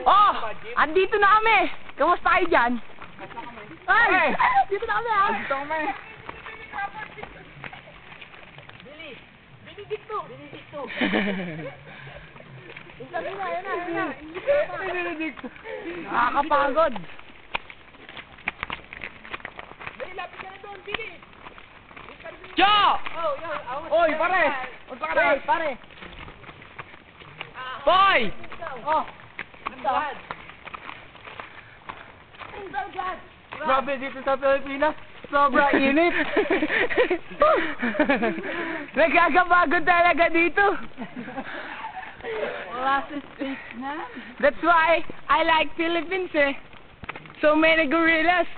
Oh! Andito na kami! Kamusta kayo dyan? Ay! Dito na kami, ha? Dito kami. Benedicto! Benedicto. Nakakapagod. Jo! Oy, pare! Punta ka na. Pare! Boy! Oh! Grabe dito sa Pilipinas. Sobrang init. Nagkakapagod talaga dito. Wala sa space na. That's why I like Philippines, eh. So many gorillas.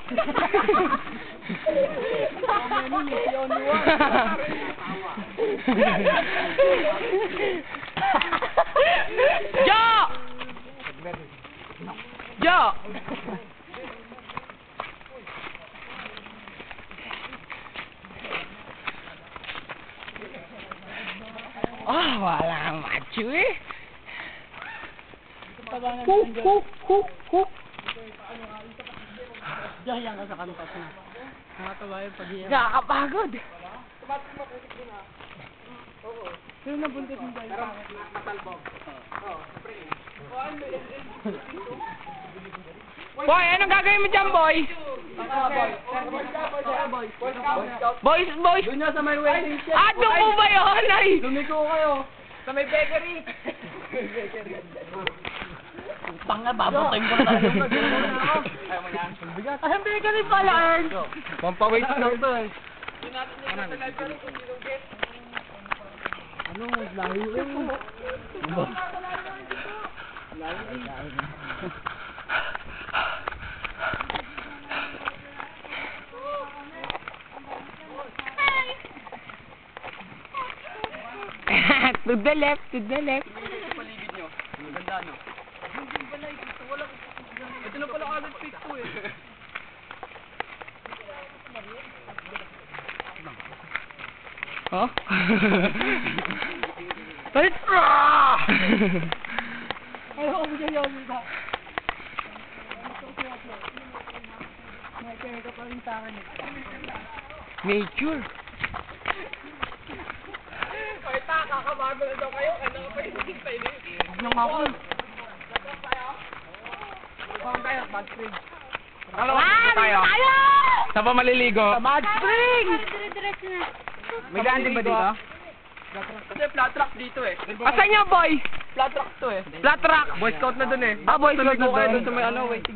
Jo! Jo! Oh, walang macho, eh. Hu. Diyan ka sa kantas na. Nakatawa yung pag-iyak. Nakakapagod. Sino nabuntot mo ba yung matalbog? Boy, anong gagawin mo dyan, boy? Boys. Doon na sa may waiting shed. Ah, doon po ba yun? Ay! Lumiko kayo. Sa may bakery. Tanga, babatayin ko na tayo. Ayaw mo yan. Ay, ang bakery pala, Ern. Pampawait lang to eh. Ano? Lahi eh. To the left. Paligid nyo. Maganda no? Ito na pala agad fit ko eh. Oh? Ay! Ayaw ko bigyan yun dito. May kaya ka pa rin sa akin eh. Nature. Ay, kakamago na daw kayo. Ano ka pa yung hintay niyo? Huwag nang ako. Huwag tayo, bad spring. Tayo! Saan pa maliligo? Sa Mad Spring! May daan din ba dito? Kasi flat track dito eh. Asan niya, boy? Flat track to eh. Flat track. Boy Scout na dun eh. Ah, Boy Scout na Tulog kayo dun. dun sa may ano, waiting.